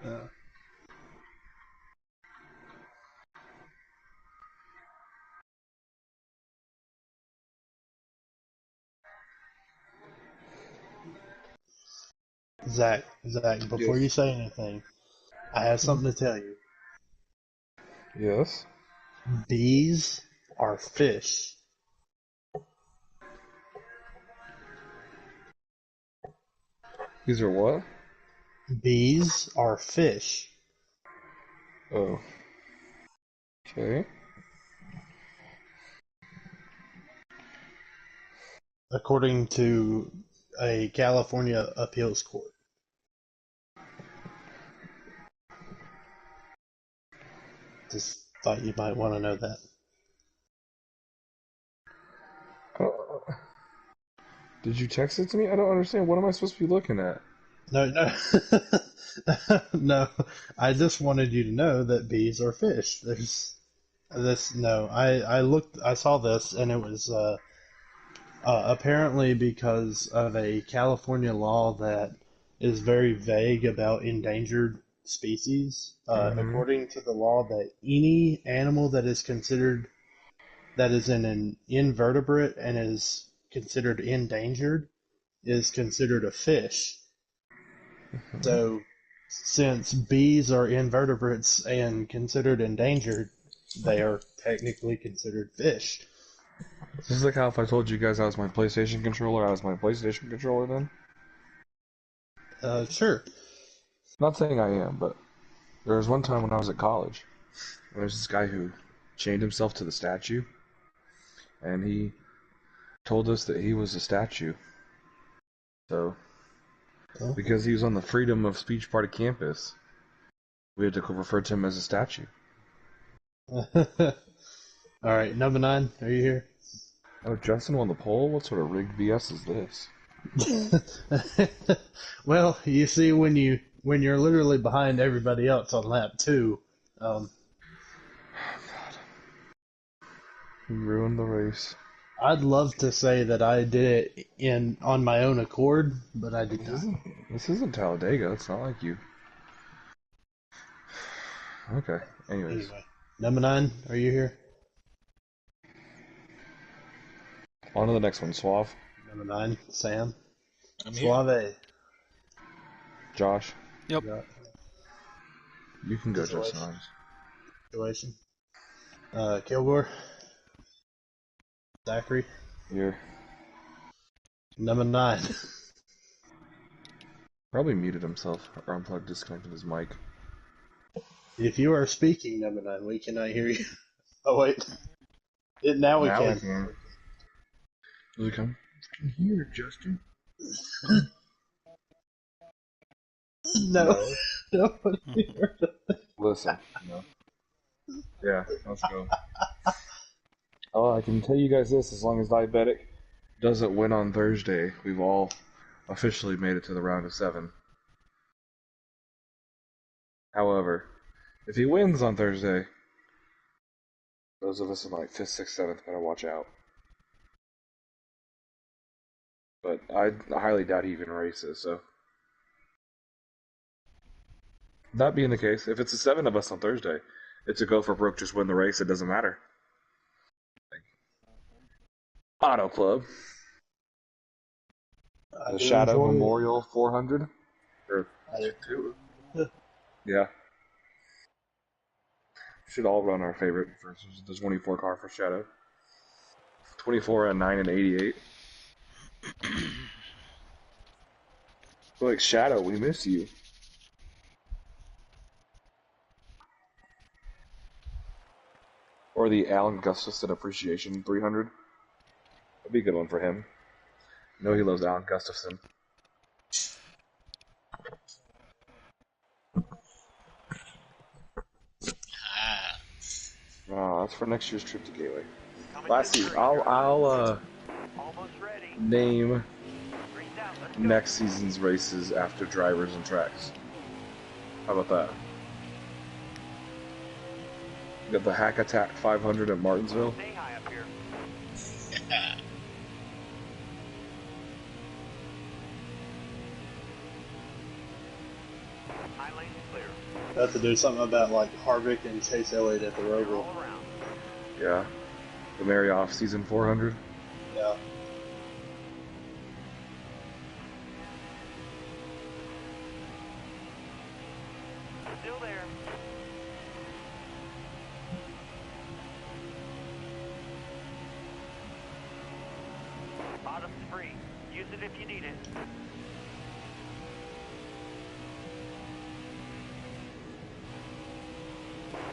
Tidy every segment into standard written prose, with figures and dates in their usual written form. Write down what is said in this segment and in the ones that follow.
Uh, Zach, before you Yes. say anything, I have something to tell you. Yes. Bees are fish. These are what? Bees are fish. Oh. Okay. According to a California appeals court. Just thought you might want to know that. Uh, did you text it to me? I don't understand. What am I supposed to be looking at? No, no, no. I just wanted you to know that bees are fish. There's this. No, I looked. I saw this, and it was apparently because of a California law that is very vague about endangered species. Mm-hmm. According to the law, that any animal that is considered that is an invertebrate and is considered endangered is considered a fish. Mm-hmm. So, since bees are invertebrates and considered endangered, they are technically considered fish. This is like how if I told you guys I was my PlayStation controller, I was my PlayStation controller then? Sure. Not saying I am, but there was one time when I was at college, and there's this guy who chained himself to the statue, and he told us that he was a statue. So, Oh. because he was on the freedom of speech part of campus, we had to refer to him as a statue. All right, number 9, are you here? Oh, Justin on the pole? What sort of rigged BS is this? Well, you see, when you're literally behind everybody else on lap 2, um, He ruined the race. I'd love to say that I did it in on my own accord, but I did This not. isn't this isn't Talladega. It's not like you. Okay. Anyways, Anyway, number 9, are you here? on to the next one. Suave. Number 9, Sam. I'm here. Suave. Josh. Yep. Yeah. You can go, Justin. Situation. Situation. Kilgore. Zachary. Here. Number 9. Probably muted himself or unplugged, disconnected his mic. If you are speaking, number 9, we cannot hear you. Oh wait, now we Now I can. can. Does it come? I can hear Justin. No, No. nobody heard it. Listen. No. Yeah. Let's go. Oh, I can tell you guys this: as long as Diabetic doesn't win on Thursday, we've all officially made it to the round of 7. However, if he wins on Thursday, those of us in like 5th, 6th, 7th better watch out. But I highly doubt he even races, so. That being the case, if it's the 7 of us on Thursday, it's a go for broke, just win the race, it doesn't matter. Auto Club. I The do Shadow enjoy. Memorial 400. Or, I, yeah. Should all run our favorite versus the 24 car for Shadow. 24 and 9 and 88. Like, Shadow, we miss you. Or the Alan Gustafson Appreciation 300. That'd be a good one for him. I know he loves Alan Gustafson. Ah. Oh, that's for next year's trip to Gateway. Lassie, I'll name next season's races after drivers and tracks. How about that? We got the Hack Attack 500 at Martinsville. I have to do something about like Harvick and Chase Elliott at the Roval. Yeah. The Marriott season 400. Yeah. Still there. Bottom's free. Use it if you need it.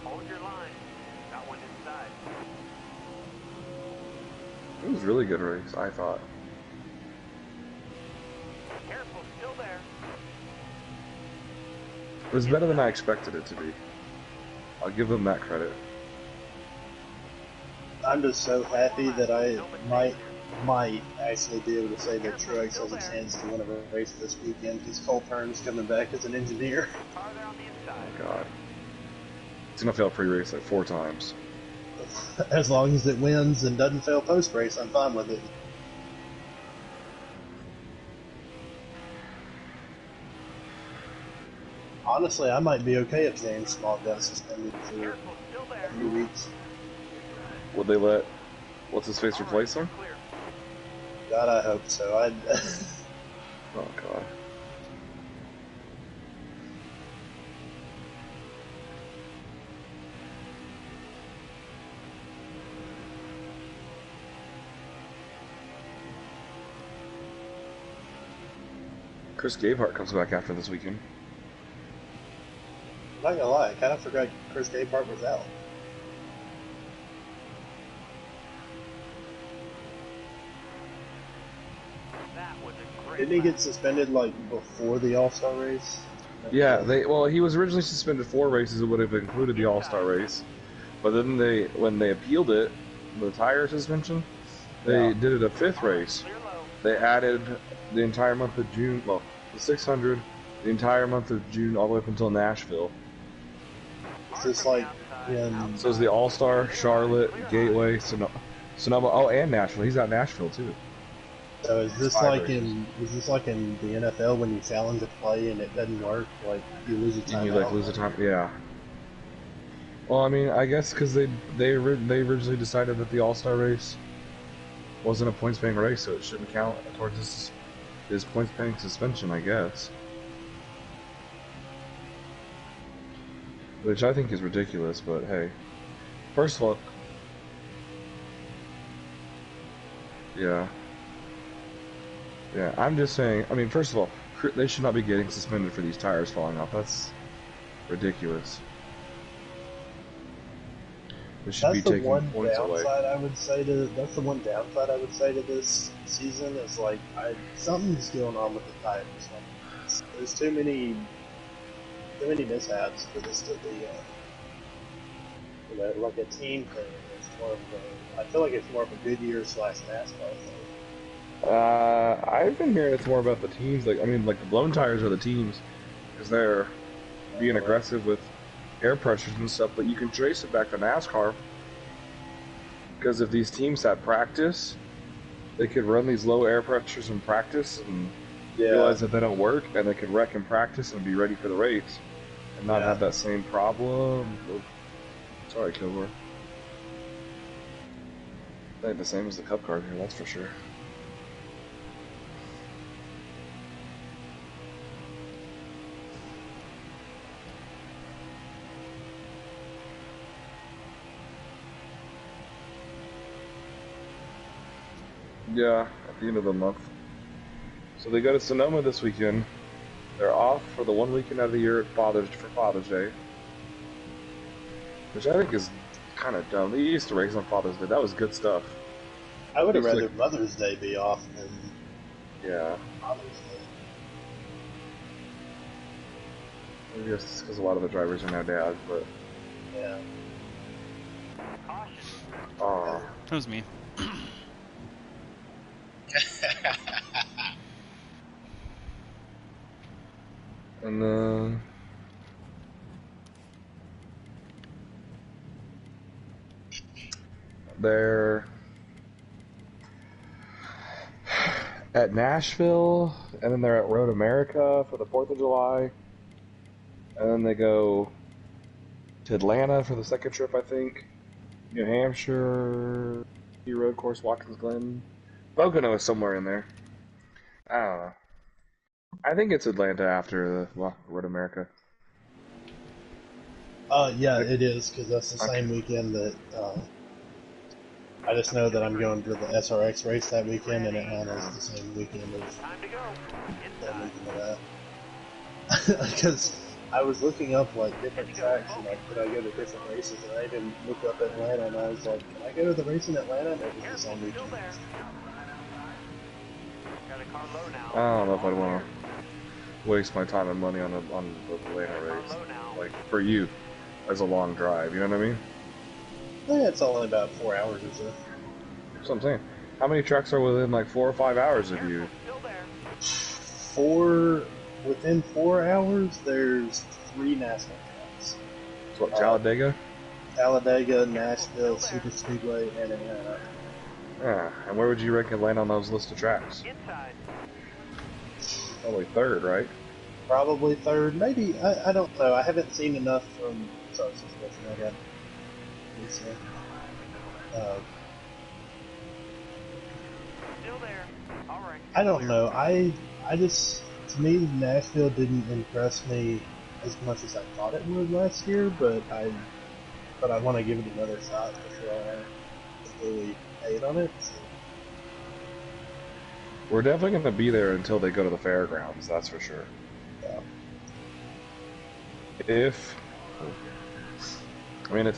Hold your line. Got one inside. It was a really good race, I thought. Careful, still there. It was better than I expected it to be. I'll give them that credit. I'm just so happy that I might actually be able to say that Truex has a chance to win a race this weekend because Cole Pern's coming back as an engineer. Farther on the inside. Oh god. It's gonna fail pre-race like 4 times. As long as it wins and doesn't fail post-race, I'm fine with it. Honestly, I might be okay if James Small got suspended for Careful, still there. 3 weeks. Would they let what's-his-face replace him? Clear. God, I hope so. Oh god. Chris Gabehart comes back after this weekend. I'm not gonna lie, I kind of forgot Chris Gabehart was out. That was a great Didn't he lap. get suspended like before the All-Star race? Yeah, he was originally suspended 4 races. It would have included the All-Star race, but then when they appealed it, the tire suspension, they did it a 5th race. Clear low. They added the entire month of June, well, the 600, the entire month of June, all the way up until Nashville. Is this like in So it's the All-Star, Charlotte, Gateway, Sonoma, oh, and Nashville. He's at Nashville too. So is this 5 like races. in the NFL when you challenge a play and it doesn't work, like you lose a And you timeout? lose a time, yeah. Well, I mean, I guess because they originally decided that the All-Star race wasn't a points-paying race, so it shouldn't count towards his points-paying suspension, I guess. Which I think is ridiculous, but hey. First of all, yeah. Yeah, I'm just saying, I mean, first of all, they should not be getting suspended for these tires falling off. That's ridiculous. They should be That's the taking one points away. downside I would say to this season is like something's going on with the tires. Like, there's too many mishaps for this to be like a team thing. It's more of I feel like it's more of a Goodyear / NASCAR thing. I've been hearing it's more about the teams. Like, I mean, like the blown tires are the teams because they're being aggressive with air pressures and stuff. But you can trace it back to NASCAR because if these teams had practice, they could run these low air pressures in practice and realize that they don't work, and they could wreck in practice and be ready for the race and not have that same problem. Sorry, Kilgore. They ain't the same as the Cup card here, that's for sure. Yeah, at the end of the month. So they go to Sonoma this weekend. They're off for the 1 weekend out of the year for Father's Day, which I think is kind of dumb. They used to race on Father's Day. That was good stuff. I would have It's rather like- Mother's Day be off than Yeah, Father's Day. I guess it's because a lot of the drivers are now dads, but Yeah. Caution. That was me. and then they're at Nashville, and then they're at Road America for the 4th of July. and then they go to Atlanta for the second trip, I think. New Hampshire, road course, Watkins Glen. Pocono is somewhere in there. I don't know. I think it's Atlanta after the Road America. Yeah, it is, because that's the same weekend that, I just know that I'm going to the SRX race that weekend, and Atlanta is the same weekend of Time to go. that Inside. weekend of that. Because I was looking up, like, different tracks, and, like, could I go to different races, and I even looked up Atlanta, and I was like, can I go to the race in Atlanta? And it was the Careful, same still weekend. there. Got a car low now. I don't know if I'd want to waste my time and money on the Atlanta race. Low now. Like, for you, as a long drive, you know what I mean? Yeah, it's only about 4 hours or so. That's what I'm saying. How many tracks are within like 4 or 5 hours of you? Still there. Within 4 hours, there's 3 NASCAR tracks. So what, Talladega? Talladega, Nashville, Super Speedway, and Atlanta. Yeah, and where would you rank Atlanta on those list of tracks? Inside. Probably third, right? Probably third, maybe. I don't know. I haven't seen enough from. Sorry, suspension. I got. Still there. All right. I don't know. I just, to me, Nashville didn't impress me as much as I thought it would last year, but I want to give it another shot before I completely hate on it. So. We're definitely going to be there until they go to the fairgrounds, that's for sure. Yeah. If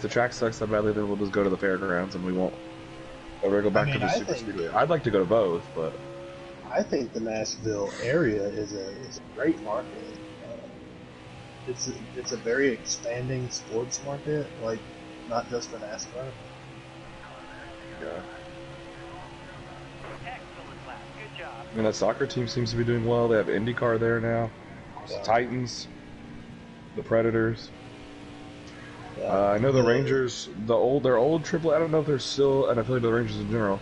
the track sucks that badly, then we'll just go to the fairgrounds and we won't ever go back to the Super Speedway. I'd like to go to both, but I think the Nashville area is a great market. It's a very expanding sports market, like not just for NASCAR. yeah. Excellent lap. Good job. I mean, that soccer team seems to be doing well. They have IndyCar there now. Yeah. The Titans, the Predators. Yeah. I know the Rangers, their old AAA. I don't know if they're still an affiliate of the Rangers in general,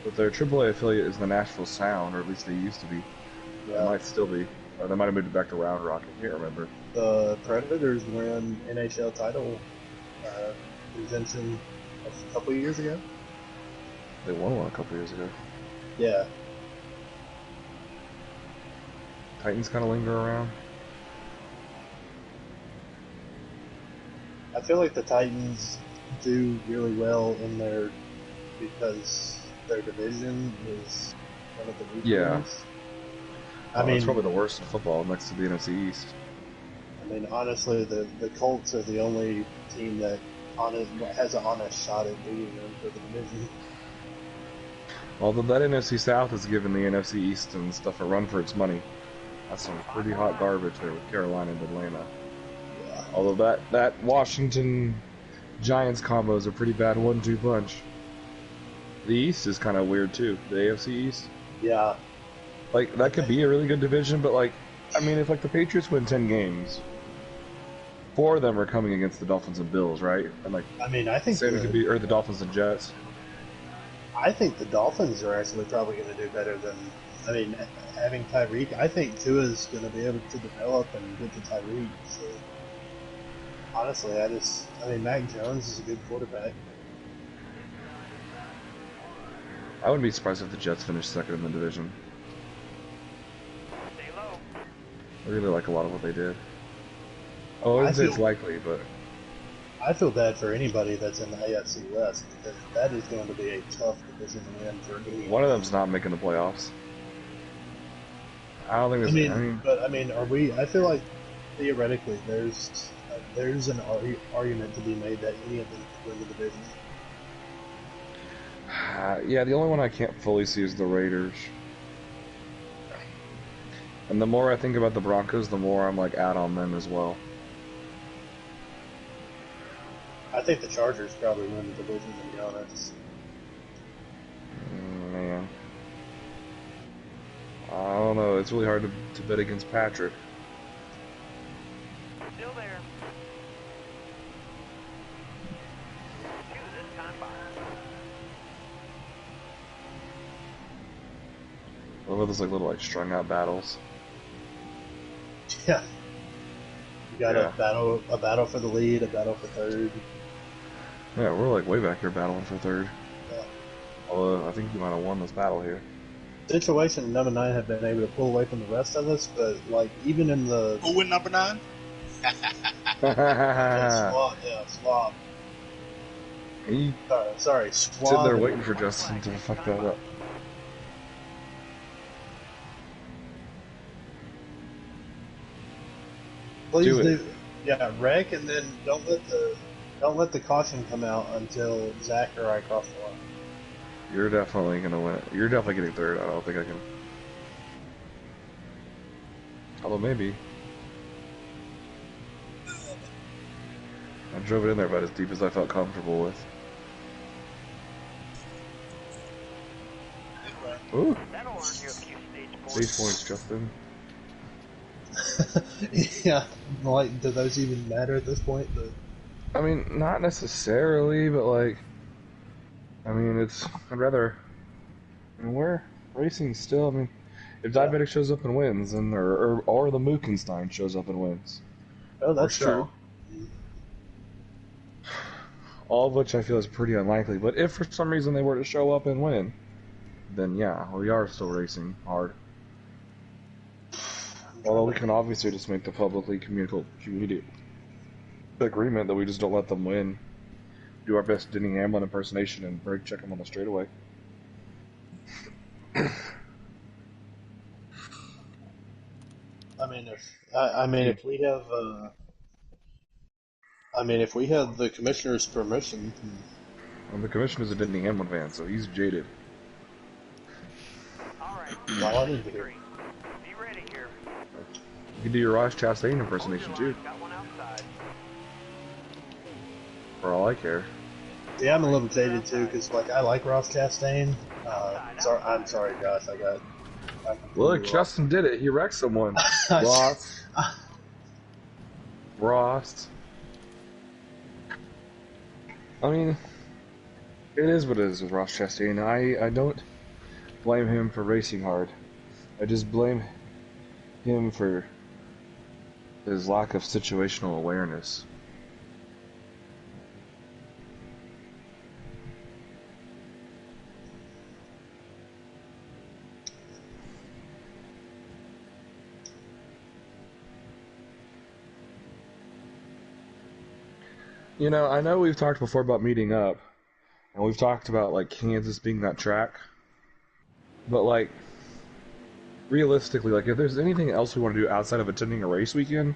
but their AAA affiliate is the Nashville Sound, or at least they used to be. Yeah. They might still be. Or they might have moved it back to Round Rock. I can't remember. The Predators won NHL title convention a couple of years ago. They won one a couple years ago. Yeah. Titans kind of linger around. I feel like the Titans do really well in there because their division is one of the weaker ones. I mean, it's probably the worst in football next to the NFC East. I mean, honestly, the Colts are the only team that has an honest shot at beating them for the division. Although that NFC South has given the NFC East and stuff a run for its money. That's some pretty hot garbage there with Carolina and Atlanta. Yeah. Although that Washington Giants combo is a pretty bad 1-2 punch. The East is kind of weird too. The AFC East. Yeah. Like, that could be a really good division, but like, I mean, if like the Patriots win 10 games, 4 of them are coming against the Dolphins and Bills, right? And like, I mean, I think same could be, or the Dolphins and Jets. I think the Dolphins are actually probably going to do better than. I mean, having Tyreek, I think Tua's going to be able to develop and get to Tyreek. So, honestly, I mean, Mac Jones is a good quarterback. I wouldn't be surprised if the Jets finished second in the division. Stay low. I really like a lot of what they did. I wouldn't say it's likely, but I feel bad for anybody that's in the AFC West because that is going to be a tough division to win for anyone. one of them's not making the playoffs. I don't think there's. I mean, are we? I feel like theoretically, there's an argument to be made that any of them could win the division. Yeah, the only one I can't fully see is the Raiders. And the more I think about the Broncos, the more I'm like out on them as well. I think the Chargers probably win the division, to be honest. Man. I don't know. It's really hard to bet against Patrick. Still there. 2 this time by. What about those like little like strung out battles? Yeah. You got Yeah. a battle for the lead, a battle for third. Yeah, we're like way back here battling for third. Yeah. Although I think you might have won this battle here. Situation and number 9 have been able to pull away from the rest of us, but like even in the Who win number 9? Swab, Swab. He Sorry, sitting Swab. there waiting for Justin to fuck that up. Please Do it. Yeah, wreck, and then don't let the caution come out until Zach or I cross the line. You're definitely gonna win. You're definitely getting third. I don't think I can. Although maybe. I drove it in there about as deep as I felt comfortable with. Ooh, That'll earn you a few stage stage points, Justin. Yeah, like, do those even matter at this point? But I mean, not necessarily, but like, I mean, I'd rather. I mean, we're racing still. I mean, if Diabetic shows up and wins, and or the Mookenstein shows up and wins. oh, that's true. All of which I feel is pretty unlikely. But if for some reason they were to show up and win, then yeah, we are still racing hard. Although we can obviously just make the publicly communicated agreement that we just don't let them win. Do our best Denny Hamlin impersonation and brake check them on the straightaway. I mean, if we have, if we have the commissioner's permission. Well, the commissioner's a Denny Hamlin fan, so he's jaded. Alright, Well, I need to hear. be ready here. You can do your Ross Chastain impersonation too, Got one outside. for all I care. Yeah, I'm a little jaded too, because like I like Ross Chastain. I'm sorry, Josh. Look, Justin did it. He wrecked someone. Ross. Ross. I mean, it is what it is with Ross Chastain. I don't blame him for racing hard. I just blame him for his lack of situational awareness. You know, I know we've talked before about meeting up, and we've talked about, like, Kansas being that track, but, like, realistically, like, if there's anything else we want to do outside of attending a race weekend,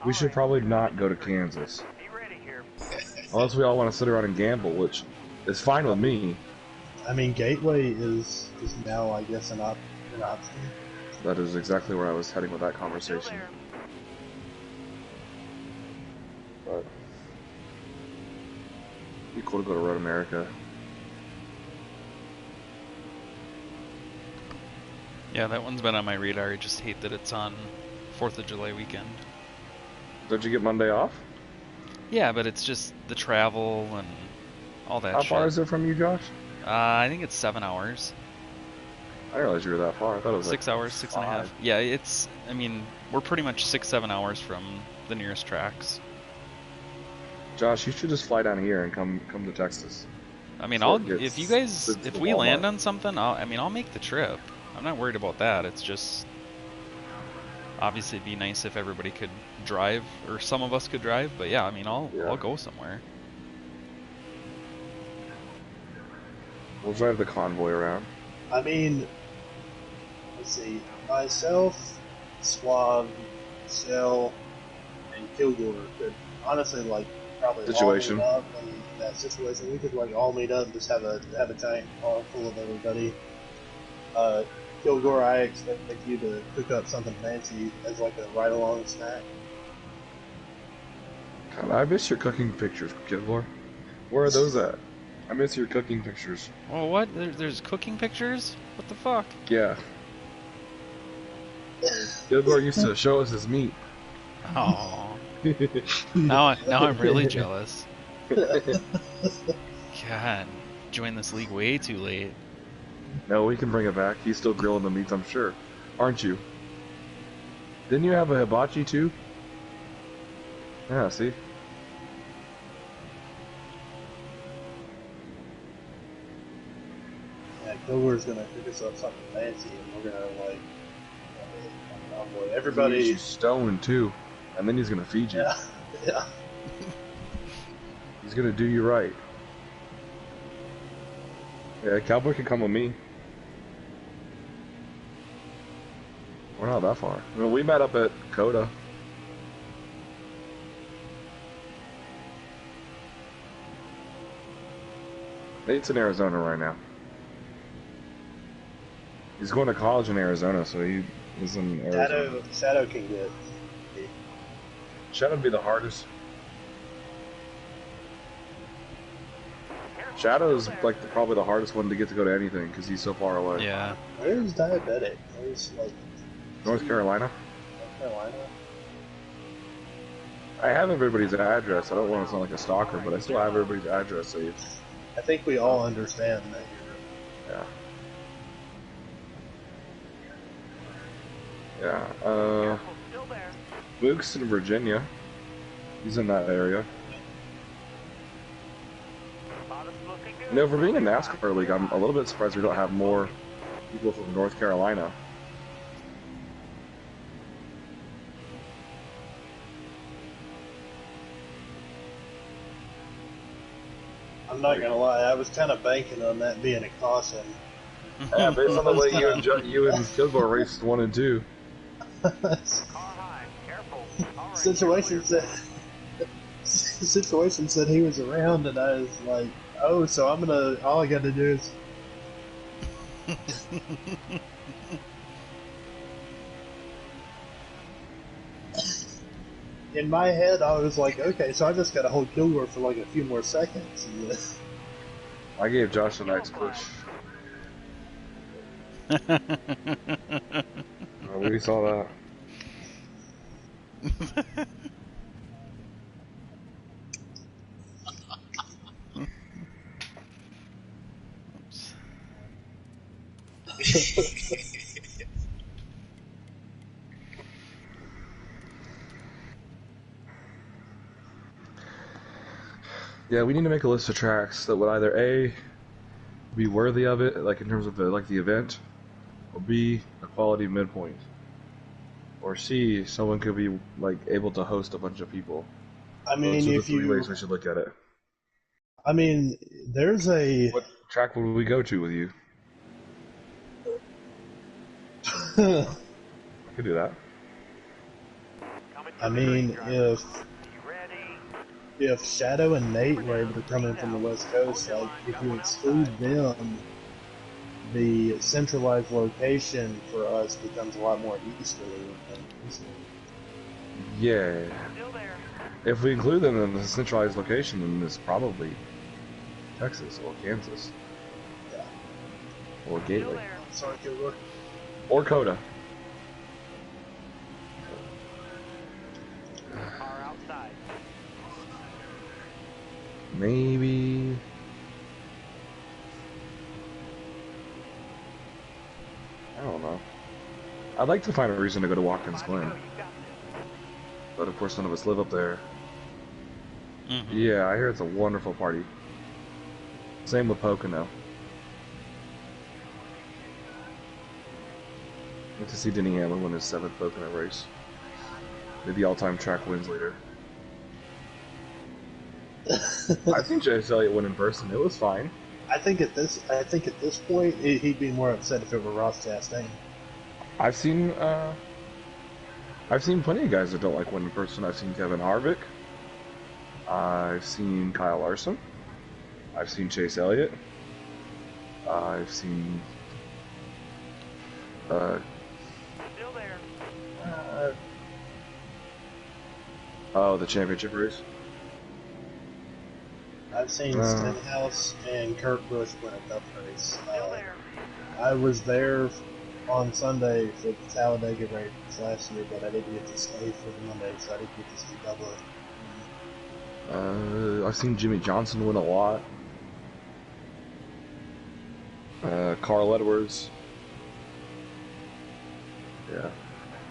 we should probably not go to Kansas. Be ready here. Unless we all want to sit around and gamble, which is fine with me. I mean, Gateway is now, I guess, an option. That is exactly where I was heading with that Still conversation. there. But it'd be cool to go to Road America. Yeah, that one's been on my radar. I just hate that it's on 4th of July weekend. Don't you get Monday off? Yeah, but it's just the travel and all that How shit. far is it from you, Josh? I think it's 7 hours. I didn't realize you were that far. I thought it was 6 like hours, 6.5. 5. Yeah, I mean, we're pretty much 6-7 hours from the nearest tracks. Josh, you should just fly down here and come to Texas. I mean, So it gets if you guys, to if the we land Walmart. on something, I'll make the trip. I'm not worried about that. It's just, obviously it'd be nice if everybody could drive, or some of us could drive, but yeah, I mean, I'll go somewhere. We'll drive the convoy around. I mean, let's see. Myself, Suave, Cell, and Kilgore could honestly, like, probably Situation. all meet up in that situation. We could like all meet up and just have a giant car full of everybody. Kilgore, I expect you to cook up something fancy as like a ride-along snack. God, I miss your cooking pictures, Kilgore. Where are those at? I miss your cooking pictures. Oh, what? There's cooking pictures? What the fuck? Yeah. Kilgore used to show us his meat. Oh. now I'm really jealous. God, joined this league way too late. No, we can bring it back. He's still grilling the meats, I'm sure. Aren't you? Didn't you have a hibachi too? Yeah, see? Yeah, Kilgore's gonna cook us up something fancy, and we're gonna like, He gets you everybody. stoned too, and then he's gonna feed you. Yeah, yeah. He's gonna do you right. Yeah, Cowboy can come with me. We're not that far. I mean, we met up at Coda. Nate's in Arizona right now. He's going to college in Arizona, so he's in Arizona. Shadow can get. Shadow'd be the hardest. Shadow's like probably the hardest one to get to go to anything because he's so far away. Yeah. Where's diabetic? Where's like North Carolina. North Carolina? I have everybody's address. I don't want to sound like a stalker, but I still have everybody's address saved. I think we all understand that you're. Yeah. Careful, still there. Luke's in Virginia. He's in that area. Spot is looking good. You know, for being a NASCAR league, I'm a little bit surprised we don't have more people from North Carolina. I'm not gonna lie, I was kind of banking on that being a caution. Yeah, based on the way you and Kilgore raced 1 and 2. Car high. Careful. All right, Situation said. Situation said he was around, and I was like, "Oh, so I'm gonna. All I got to do is." In my head, I was like, "Okay, so I just got to hold Kilgore for like a few more seconds." I gave Josh a nice push. We saw that. Yeah, we need to make a list of tracks that would either A, be worthy of it, like in terms of the event, or B, a quality midpoint, or C, someone could be like able to host a bunch of people. I mean, Those are the if 3 ways you, we should look at it. I mean, there's a. What track would we go to with you? I I could do that. mean, You ready? if Shadow and Nate were able to come in from the West Coast, like if you exclude them, the centralized location for us becomes a lot more easterly than easterly. Yeah. Still there. If we include them in the centralized location, then it's probably Texas or Kansas Yeah. or Still Gateway there. Sorry, Kilgore. or Coda. Car outside. Maybe. I don't know. I'd like to find a reason to go to Watkins Glen, You got this. but of course none of us live up there. Mhm. Yeah, I hear it's a wonderful party. Same with Pocono. Get to see Denny Hamlin win his 7th Pocono race. Maybe all-time track wins leader. I've seen Chase Elliott win in person. It was fine. I think at this point, he'd be more upset if it were Ross Chastain. I've seen plenty of guys that don't like winning in person. I've seen Kevin Harvick. I've seen Kyle Larson. I've seen Chase Elliott. I've seen Still there. the championship race. I've seen Stenhouse and Kurt Busch win a Cup race. Still there. I was there on Sunday for the Talladega race last year, but I didn't get to stay for the Monday, so I didn't get to see Bubba. I've seen Jimmy Johnson win a lot. Carl Edwards. Yeah.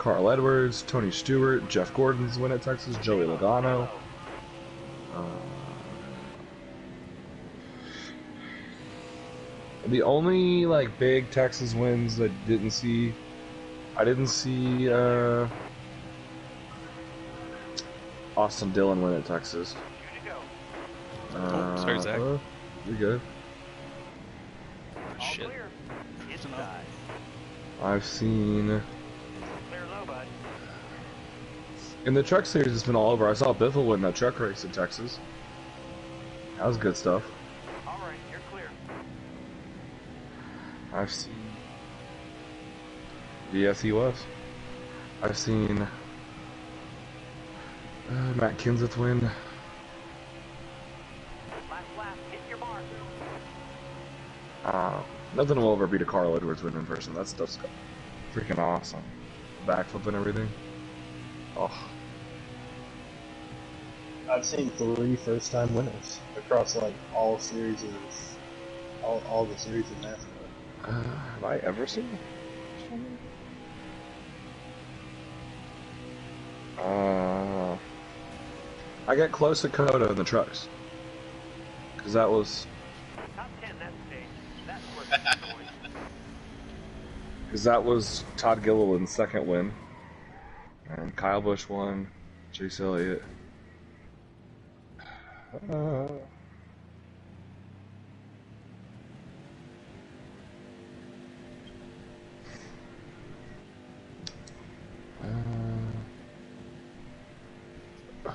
Carl Edwards, Tony Stewart, Jeff Gordon's win at Texas, Joey Logano. The only like big Texas wins I didn't see Austin Dillon win at Texas. Oh, sorry, Zach. You're good. Shit. I've seen Clear low, bud. in the truck series. It's been all over. I saw Biffle win that truck race in Texas. That was good stuff. All right, you're clear. I've seen. Yes, he was. I've seen Matt Kenseth win. Last lap, hit your mark. Nothing will ever beat a Carl Edwards win in person. That stuff's freaking awesome. Backflip and everything. Oh. I've seen 3 first-time winners across like all series all the series in NASCAR. Have I ever seen it? I got close to Coda in the trucks. Because that was... Top 10 that stage. That's worth the noise. Because that was Todd Gilliland's second win. And Kyle Busch won. Chase Elliott.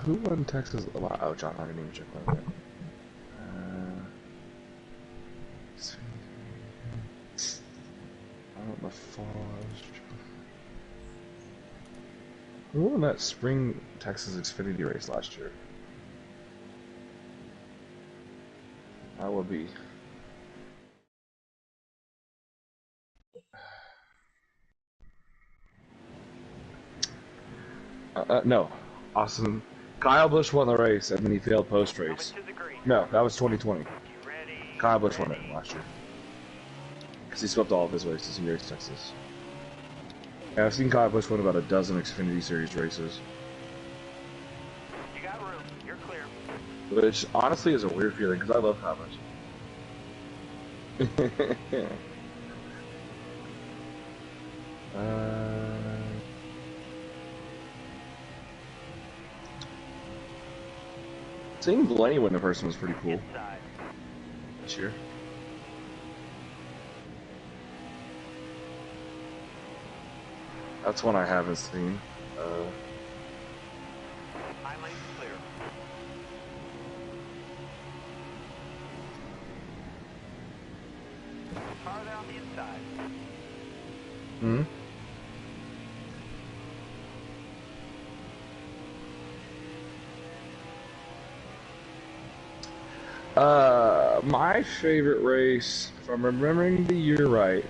Who won Texas? Oh, John, I didn't even check that. The fall. Who won that spring Texas Xfinity race last year? That would be. No, Austin. Kyle Busch won the race and then he failed post race. No, that was 2020. Kyle Busch won it last year. Because he swept all of his races in Race Texas. And I've seen Kyle Busch win about a dozen Xfinity Series races. You got room. You're clear. Which honestly is a weird feeling because I love Kyle Busch. Seeing Blaney win in person was pretty cool Inside. this year. That's one I haven't seen. High lane clear. Car down the inside. Hmm? My favorite race, if I'm remembering the year right,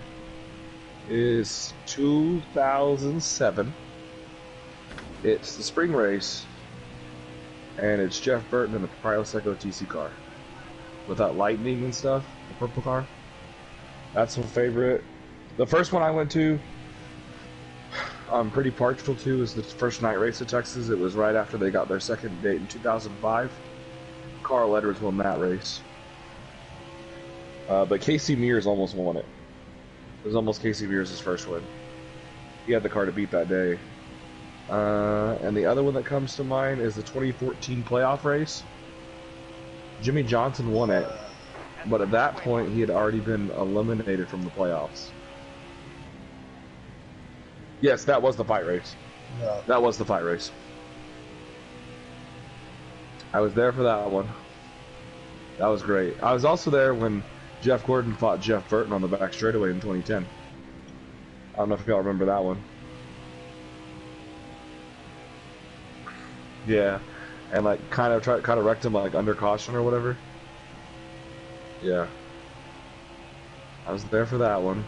is 2007. It's the spring race, and it's Jeff Burton in the Prilosec TC car with that lightning and stuff, the purple car. That's my favorite. The first one I went to, I'm pretty partial to, is the first night race at Texas. It was right after they got their second date in 2005. Carl Edwards won that race. But Casey Mears almost won it. It was almost Casey Mears' first win. He had the car to beat that day. And the other one that comes to mind is the 2014 playoff race. Jimmy Johnson won it, but at that point he had already been eliminated from the playoffs. Yes, that was the fight race. Yeah. That was the fight race. I was there for that one. That was great. I was also there when Jeff Gordon fought Jeff Burton on the back straightaway in 2010. I don't know if y'all remember that one. Yeah, and like kind of wrecked him like under caution or whatever. Yeah, I was there for that one.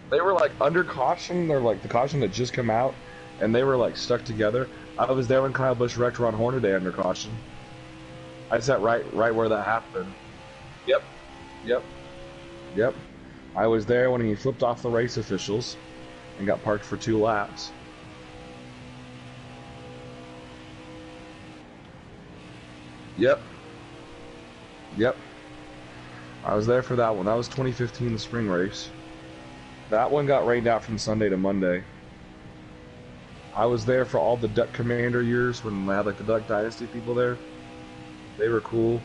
They were like under caution. They're like the caution that just come out, and they were like stuck together. I was there when Kyle Busch wrecked Ron Hornaday under caution. I sat right where that happened. Yep. I was there when he flipped off the race officials and got parked for 2 laps. Yep. Yep. I was there for that one. That was 2015, the spring race. That one got rained out from Sunday to Monday. I was there for all the Duck Commander years when they had like the Duck Dynasty people there. They were cool.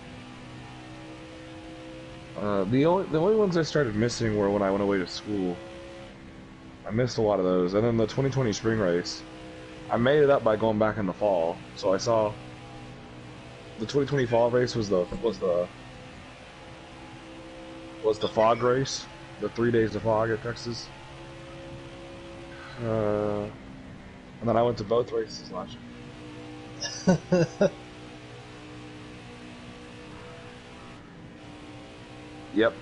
The only ones I started missing were when I went away to school. I missed a lot of those. And then the 2020 spring race, I made it up by going back in the fall. So I saw the 2020 fall race was the fog race, the 3 days of fog at Texas. And then I went to both races last year. Yep.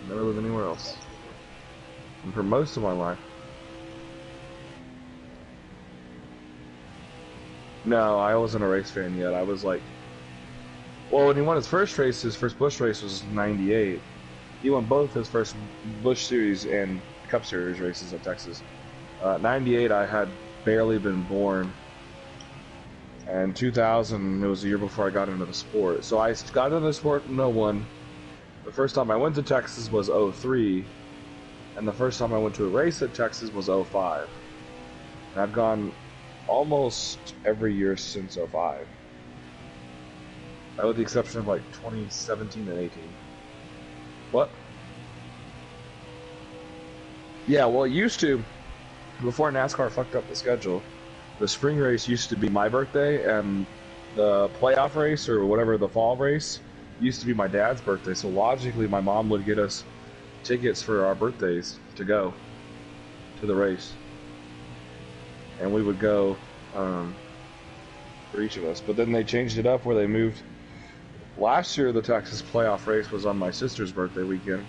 Never lived anywhere else. And for most of my life. No, I wasn't a race fan yet. I was like, well, when he won his first race, his first Busch race was '98. He won both his first Busch Series and Cup Series races at Texas. '98, I had barely been born. And 2000, it was the year before I got into the sport. So I got into the sport in '01. The first time I went to Texas was '03. And the first time I went to a race at Texas was '05. And I've gone almost every year since '05. With the exception of like 2017 and 18. What? Yeah, well, it used to, before NASCAR fucked up the schedule, the spring race used to be my birthday, and the playoff race, or whatever, the fall race, used to be my dad's birthday. So logically, my mom would get us tickets for our birthdays to go to the race. And we would go for each of us. But then they changed it up where they moved. Last year, the Texas playoff race was on my sister's birthday weekend,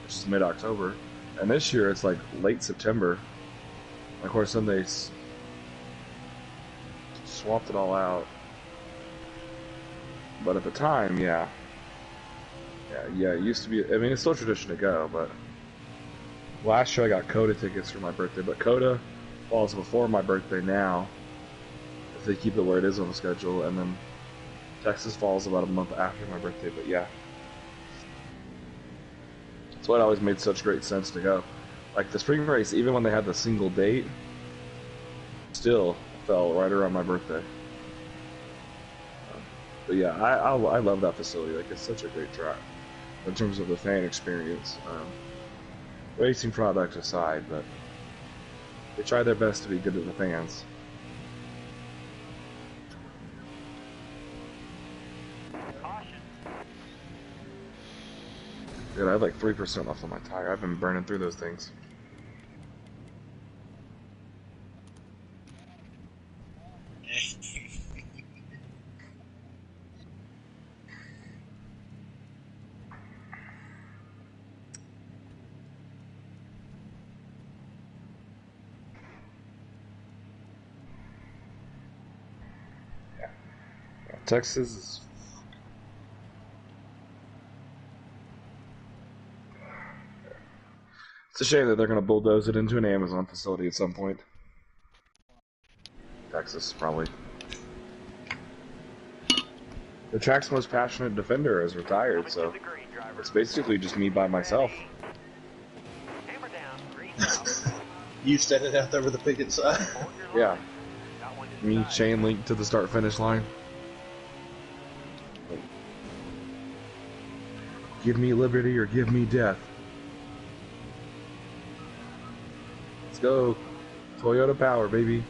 which is mid-October. And this year, it's like late September. And of course, then they swapped it all out. But at the time, yeah, it used to be. I mean, it's still a tradition to go, but last year I got COTA tickets for my birthday. But COTA falls before my birthday now, if they keep it where it is on the schedule, and then Texas falls about a month after my birthday. But yeah, that's why it always made such great sense to go. Like the spring race, even when they had the single date, still fell right around my birthday. But yeah, I love that facility. Like, it's such a great track in terms of the fan experience. Racing product aside, but they try their best to be good to the fans. Dude, I have like 3% left on my tire. I've been burning through those things. Texas is... It's a shame that they're going to bulldoze it into an Amazon facility at some point. Texas, probably. The track's most passionate defender is retired, so it's basically just me by myself. You standing out there with the picket sign? Yeah. Me chain linked to the start-finish line. Give me liberty or give me death. Let's go. Toyota power, baby.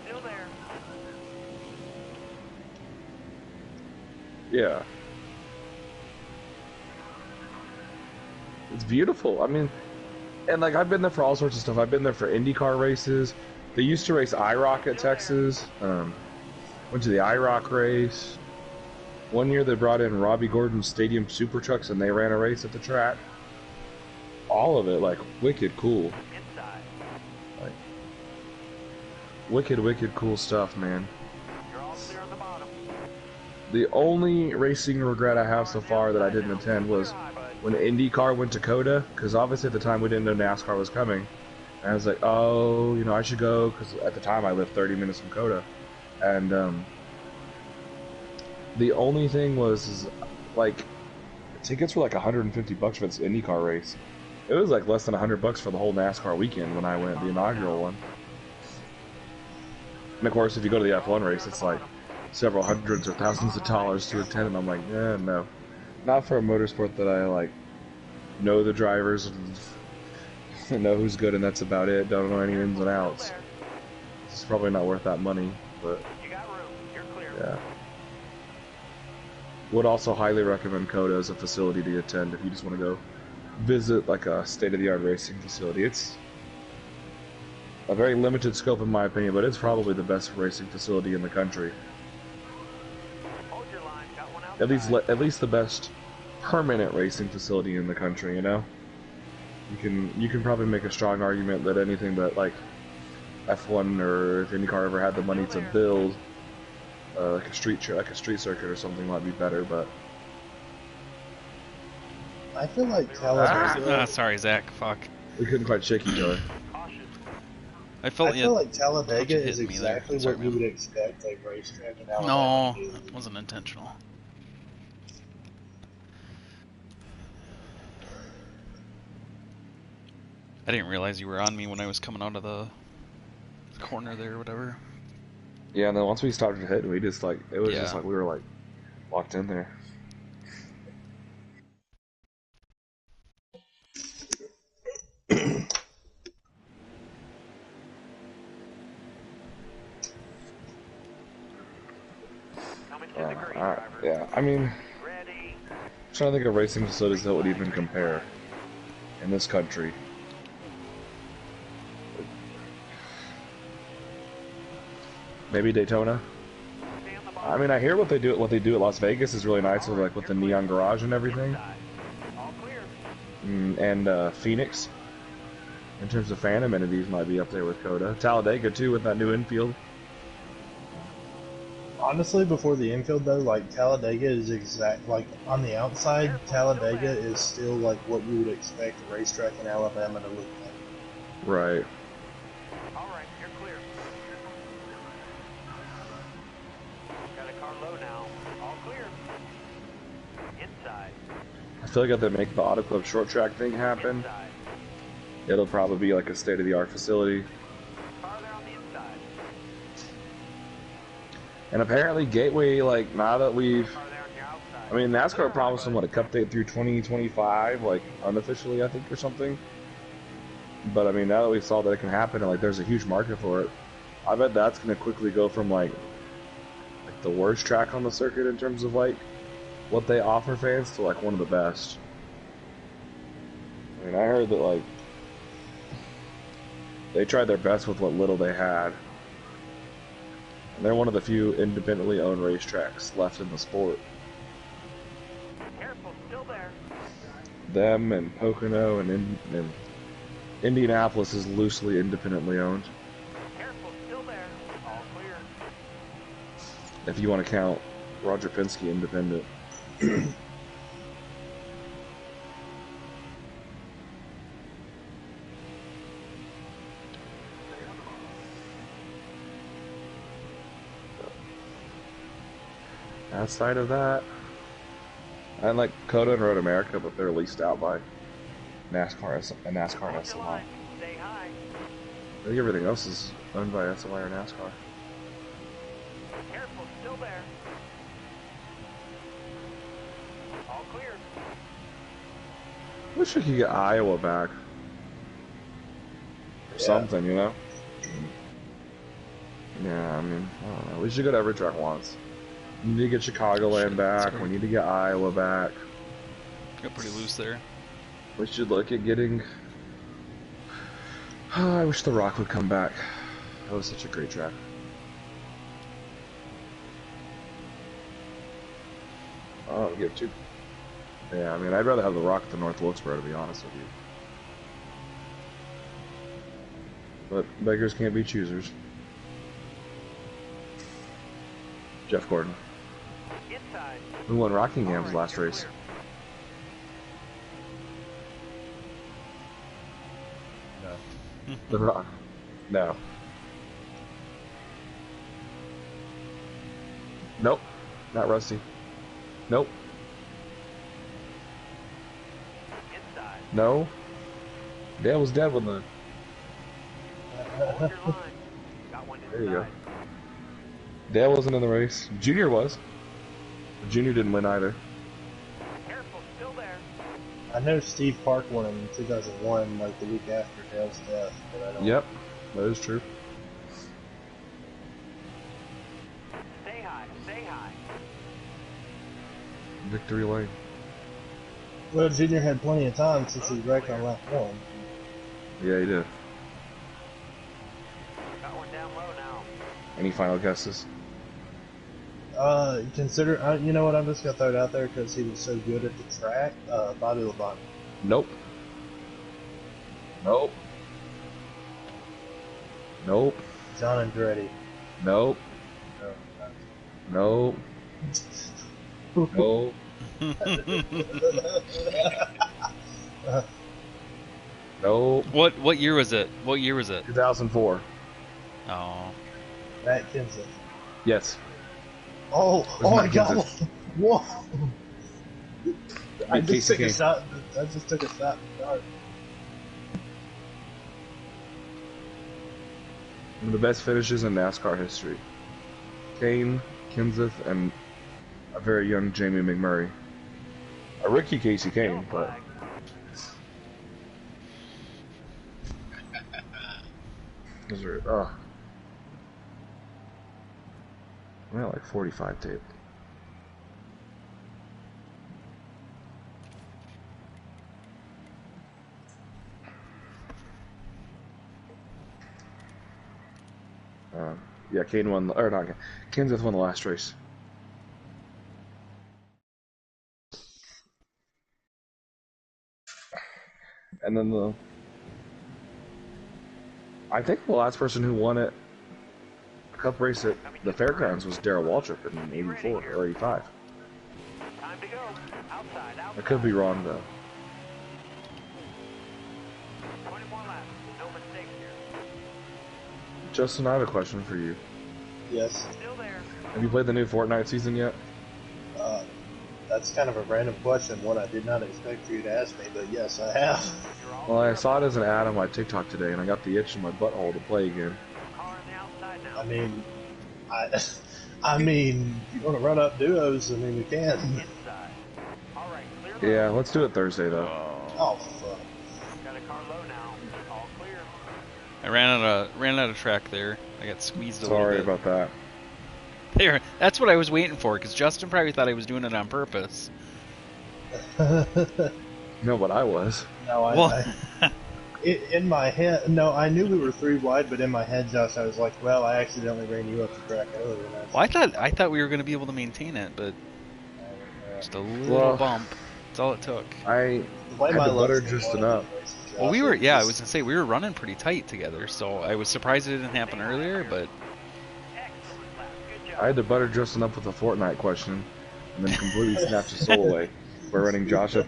Still there. Yeah. It's beautiful. I mean, and like I've been there for all sorts of stuff. I've been there for IndyCar races. They used to race IROC at Texas. Went to the IROC race. One year they brought in Robbie Gordon's Stadium Super Trucks and they ran a race at the track. All of it, like, wicked cool. Like, wicked cool stuff, man. You're all clear on the bottom. The only racing regret I have so far that I didn't attend was when IndyCar went to Coda, because obviously at the time we didn't know NASCAR was coming. And I was like, oh, I should go, because at the time I lived 30 minutes from Coda. And the only thing was, like, tickets were like $150 for this IndyCar race. It was like less than $100 for the whole NASCAR weekend when I went, the inaugural one. And of course, if you go to the F1 race, it's like several hundreds or thousands of dollars to attend, and I'm like, no. Not for a motorsport that I, like, know the drivers and know who's good, and that's about it. Don't know any ins and outs. It's probably not worth that money, but yeah. Would also highly recommend Coda as a facility to attend if you just want to go visit like a state-of-the-art racing facility. It's a very limited scope in my opinion, but it's probably the best racing facility in the country. At least the best permanent racing facility in the country, you know? You can probably make a strong argument that anything that like F1 or if IndyCar ever had the money to build like a street circuit or something might be better, but I feel like Talladega. Sorry, Zach. Fuck. we couldn't quite shake each other. I I felt feel like Talladega is hitting me there. exactly Sorry, what you man. would expect a racetrack in No, Alabama to it do. wasn't intentional. I didn't realize you were on me when I was coming out of the corner there or whatever. Yeah, and then once we started hitting, we just like it was Yeah. just like we were like locked in there. Yeah, I mean, I'm trying to think of racing facilities that would even compare in this country. Maybe Daytona. I mean, I hear what they do at Las Vegas is really nice, with like with the neon garage and everything. And Phoenix, in terms of fan amenities, might be up there with Coda. Talladega too, with that new infield. Honestly, before the infield though, like Talladega is like on the outside, Talladega is still like what you would expect a racetrack in Alabama to look like. Right. All right, you're clear. Got a car low now. All clear. Inside. I feel like if they make the Auto Club short track thing happen, Inside. it'll probably be like a state-of-the-art facility. Farther on the inside. And apparently Gateway, like, now that we've... Farther on your outside. I mean, NASCAR promised them, what, a cup date through 2025, like, unofficially, I think, or something. But, I mean, now that we saw that it can happen, and, like, there's a huge market for it, I bet that's going to quickly go from, like the worst track on the circuit in terms of, like, what they offer fans to, like, one of the best. I mean, I heard that, like, they tried their best with what little they had. And they're one of the few independently owned racetracks left in the sport. Careful, still there. Them and Pocono and Indianapolis is loosely independently owned. Careful, still there. All clear. If you want to count Roger Penske independent. Outside of that, I like Coda and Road America, but they're leased out by NASCAR and Hold your SLI. line. Stay high. I think everything else is owned by SLI or NASCAR. Careful, still there. All clear. Wish we could get Iowa back. Or something, you know? Yeah, I mean, I don't know. We should go to every track once. We need to get Chicagoland back. We need to get Iowa back. Got pretty loose there. We should look at getting... Oh, I wish The Rock would come back. That was such a great track. Oh, I'll give two. Yeah, I mean, I'd rather have The Rock than North Wilkesboro, to be honest with you. But beggars can't be choosers. Jeff Gordon. Inside. We won Rockingham's Alright, last you're race. No. The Rock. No. Nope. Not Rusty. Nope. Inside. No. Dale was dead when the. Hold your line. Got one There you go. inside. Dale wasn't in the race. Junior was. But Junior didn't win either. Careful, still there. I know Steve Park won in 2001, like the week after Dale's death, but I don't. Yep, that is true. Stay high, stay high. Victory lane. Well, Junior had plenty of time since he wrecked on lap 1. Yeah, he did. Got one down low now. Any final guesses? Consider, you know what, I'm just gonna throw it out there because he was so good at the track, Bobby Labonte. Nope. Nope. Nope. John Andretti. Nope. No. Nope. Nope. Nope. What year was it? What year was it? 2004. Oh. Matt Kenseth. Yes. Oh my Matt God! Kenseth. Whoa! I Casey just took a Kane. shot. I just took a shot in the dark. One of the best finishes in NASCAR history. Kane, Kenseth, and a very young Jamie McMurray. A rookie Casey Kane, but Flag. those are we got like 45 tape. Yeah, Kane won, or not, Kenseth won the last race. And then I think the last person who won it, a cup race at the fairgrounds, was Darrell Waltrip in '84 or '85. Time to go. Outside, outside. I could be wrong though. 20 more laps. No mistakes here. Justin, I have a question for you. Yes. Still there. Have you played the new Fortnite season yet? That's kind of a random question, one I did not expect for you to ask me, but yes, I have. You're all Well, I clear. saw it as an ad on my TikTok today, and I got the itch in my butthole to play again. Car on the outside now. I mean, I mean, if you want to run up duos, I mean, we can. Inside. All right, clear. Yeah, let's do it Thursday though. Oh, fuck. Got a car low now. All clear. I ran out of track there. I got squeezed a Sorry little bit. about that. There, that's what I was waiting for, because Justin probably thought I was doing it on purpose. No, but I was. No, Well, in my head, no, I knew we were 3 wide, but in my head, Josh, I was like, well, I accidentally ran you up the track earlier. And well, I thought we were going to be able to maintain it, but just a little Well, bump. That's all it took. I the way had my the butter legs just were enough. races, Josh, Well, we were, it yeah, I just- was going to say, we were running pretty tight together, so I was surprised it didn't happen earlier, but Excellent lap. Good job. I had to butter Justin up with a Fortnite question, and then completely snatched his soul away by running Josh up.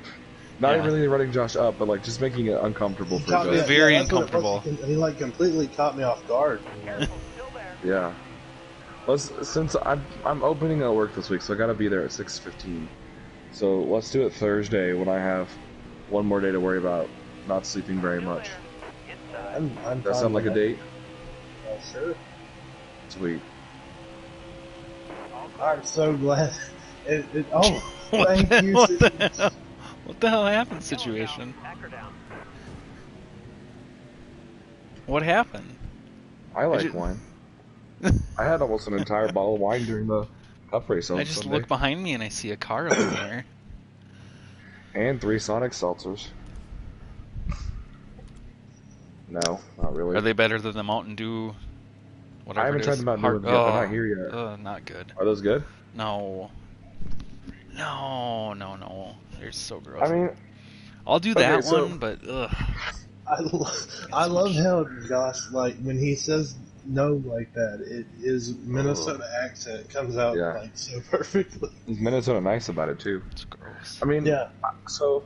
Not Yeah. really running Josh up, but like just making it uncomfortable for Caught me- Josh. Very that's what it was. uncomfortable. He like completely caught me off guard. Careful, still there. Yeah. Since I'm opening at work this week, so I got to be there at 6:15. So let's do it Thursday when I have one more day to worry about not sleeping very Still much. there. Inside. I'm Does that fine sound like a with that. date? Sure. Sweet. All clear. I'm so glad. Oh, What thank the- you. what the hell? What the hell happened situation? Packer down. What happened? I like ju- wine. I had almost an entire bottle of wine during the cup race on I just Sunday. look behind me and I see a car over there. And 3 Sonic seltzers. No, not really. Are they better than the Mountain Dew? Whatever I haven't it tried is? the Mountain Hard- Dew yet. They're not here yet. Not good. Are those good? No. No. They're so gross. I mean, I'll do okay, that so- one, but ugh. I love how Josh, like, when he says know like that. It is Minnesota accent comes out Yeah. like so perfectly. Is Minnesota nice about it too? It's gross. I mean, Yeah, so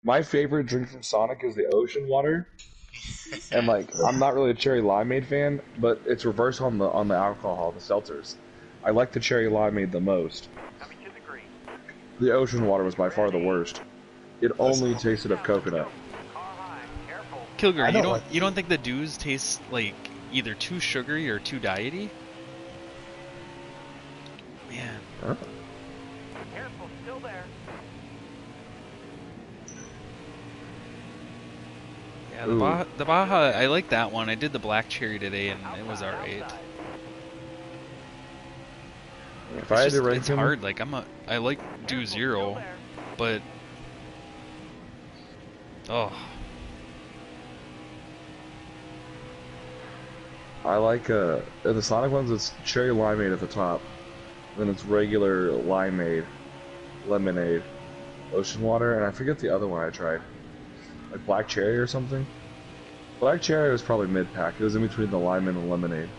my favorite drink from Sonic is the ocean water, and like I'm not really a cherry limeade fan, but it's reverse on the alcohol, the seltzers. I like the cherry limeade the most. Coming to the green. The ocean water was by far the worst. It only tasted of coconut. Car high. Careful. Kilgore, I you don't don't like you don't think the dews taste like either too sugary or too diety? Man, Huh? Careful. Still there. yeah, Ooh. the Baja, I like that one. I did the black cherry today, and it was alright. Outside. If I had to rank It's them, hard. Like I like Dew Careful, Zero, still there. but oh, I like the Sonic ones. It's cherry limeade at the top, then it's regular limeade, lemonade, ocean water, and I forget the other one I tried, like black cherry or something. Black cherry was probably mid pack. It was in between the lime and the lemonade.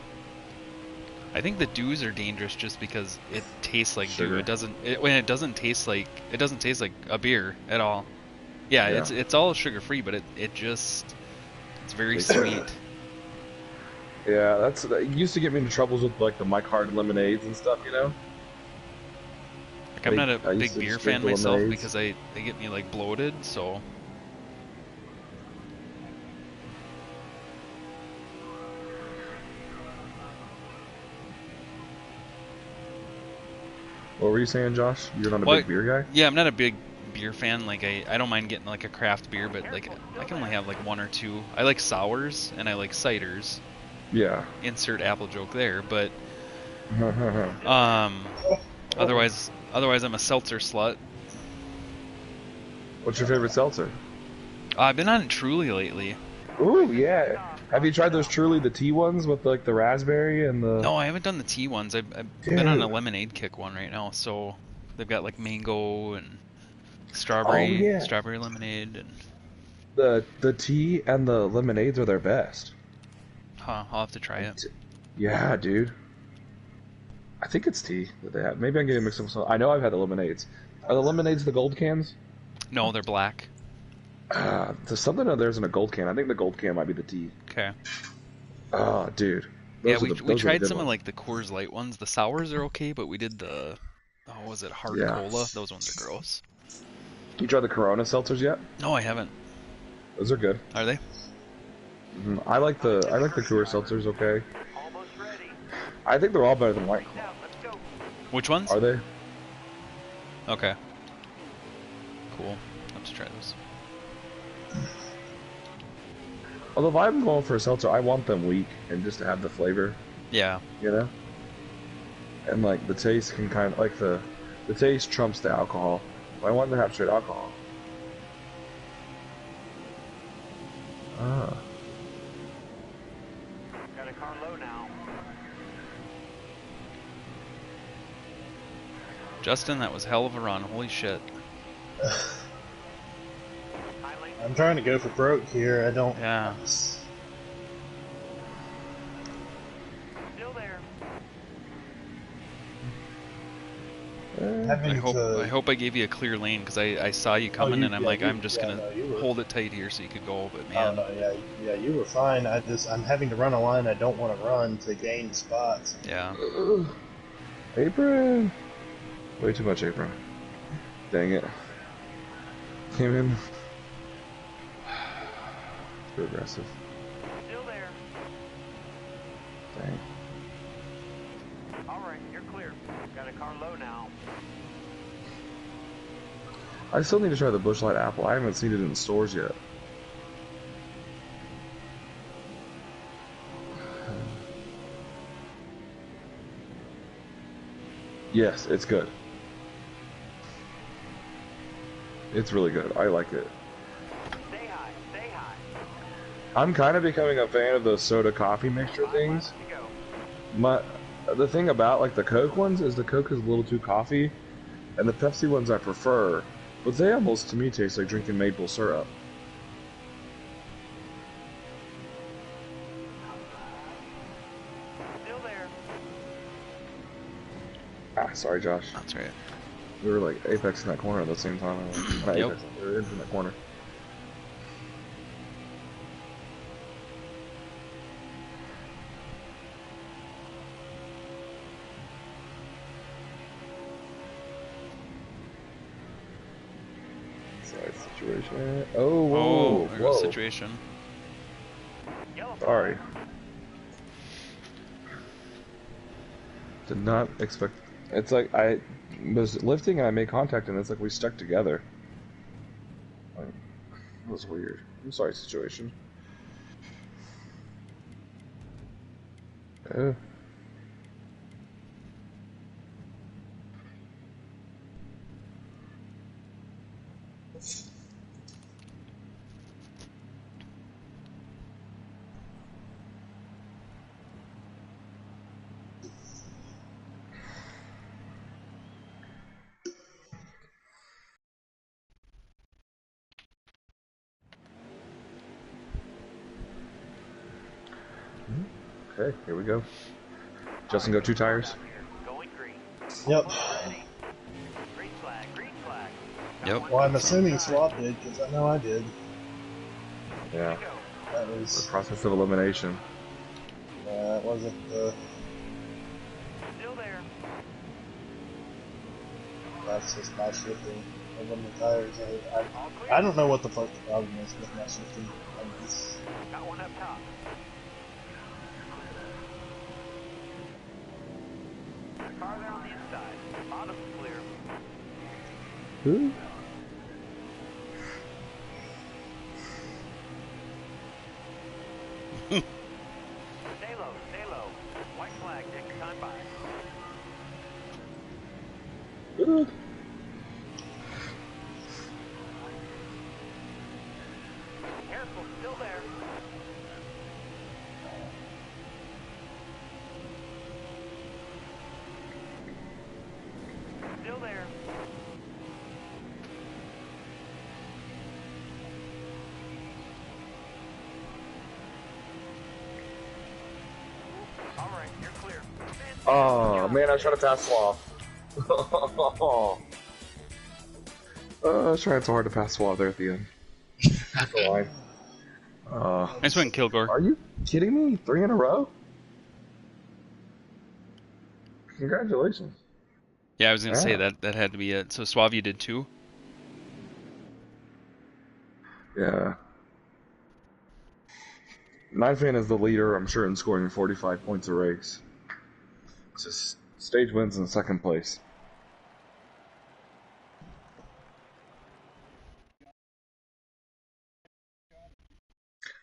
I think the dews are dangerous just because it tastes like Sugar. dew. When it doesn't taste like a beer at all. Yeah, Yeah. it's all sugar free, but it's very sweet. Yeah, that used to get me into troubles with like the Mike Hard lemonades and stuff, you know. Like I'm not a I used big to beer just fan drink the myself lemonades. because they get me like bloated. So What were you saying, Josh? You're not a Well, big beer guy? yeah, I'm not a big beer fan. Like I don't mind getting like a craft beer, but like I can only have like one or two. I like sours and I like ciders. Yeah. Insert apple joke there, but otherwise I'm a seltzer slut. What's your favorite seltzer? I've been on Truly lately. Ooh, yeah. Have you tried those Truly the tea ones with like the raspberry and the? No, I haven't done the tea ones. I've been on a lemonade kick one right now. So they've got like mango and strawberry, Oh, yeah. strawberry lemonade, and The tea and the lemonades are their best. I'll have to try it. Yeah, dude. I think it's tea that they have. Maybe I'm getting mixed up with some. I know I've had the lemonades. Are the lemonades the gold cans? No, they're black. There's something that there's in a gold can. I think the gold can might be the tea. Okay. Oh, dude. Yeah, Those we are the tried good some of ones. like the Coors Light ones. The sours are okay, but we did the was it hard Yeah. cola? Those ones are gross. You tried the Corona seltzers yet? No, I haven't. Those are good. Are they? I like the Coors seltzers. Okay. Almost ready. I think they're all better than White Claw. Now, let's go. Which ones? Are they? Okay. Cool. Let's try those. Although if I'm going for a seltzer, I want them weak and just to have the flavor, Yeah. you know. And like the taste can kind of like the taste trumps the alcohol. But I want them to have straight alcohol. Ah. Got a car low now. Justin, that was hell of a run. Holy shit. High lane. I'm trying to go for broke here. I don't. Yeah. Still there. Having I hope I gave you a clear lane because I saw you coming and I'm yeah, like I'm just gonna no, you were. hold it tight here so you could go. But Oh man, no, yeah, you were fine. I'm having to run a line I don't want to run to gain spots. yeah. Apron. Way too much apron. Dang it. Came in. Too aggressive. Still there. Dang. All right, you're clear. Got a car low now. I still need to try the Busch Light apple. I haven't seen it in stores yet. Yes, it's good. It's really good. I like it. Stay high. Stay high. I'm kind of becoming a fan of the soda coffee mixture things. To go. The thing about like the Coke ones is the Coke is a little too coffee, and the Pepsi ones I prefer, but they almost to me taste like drinking maple syrup. Ah, sorry, Josh. That's right. We were like apex in that corner at the same time. Not Yep. apex, we were in that corner. Side situation. Oh, whoa, There goes whoa. situation. Yellow Sorry. flag. Did not expect. It's like I was lifting and I made contact and it's like we stuck together. Like, that was weird. I'm sorry, situation. Oh. Okay, here we go. Justin, go 2 tires. Going green. Yep. Ready. Green flag, green flag. Yep. Well, I'm assuming Swap did, because I know I did. Yeah. Go. That The was, process of elimination. it wasn't the, Still there. that's just my shifting. Of when the tires, All clear. I don't know what the fuck the problem is with my shifting. Got one up top. The car there on the inside. Bottom's clear. Who? Stay low, stay low. White flag, take your time by. Who? Careful, still there. Still there. All right, you're clear. Oh man, I was trying to pass Slav. I was trying so hard to pass Slav there at the end. That's a lie. Nice win, Kilgore. Are you kidding me? 3 in a row? Congratulations. Yeah, I was gonna say Yeah. that had to be it. So Suave, you did 2. Yeah. 9fan is the leader, I'm sure, in scoring 45 points a race. It's just stage wins in 2nd place.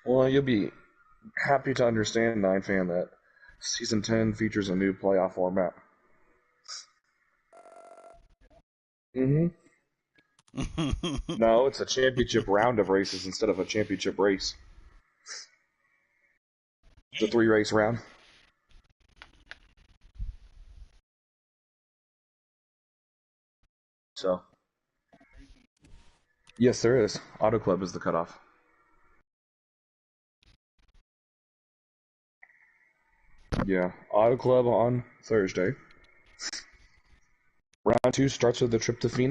Well, you'll be happy to understand, 9fan, that Season 10 features a new playoff format. Mm-hmm. No, it's a championship round of races instead of a championship race. It's a 3-race round. So, yes, there is. Auto Club is the cutoff. Yeah, Auto Club on Thursday. Round 2 starts with the trip to Phoenix.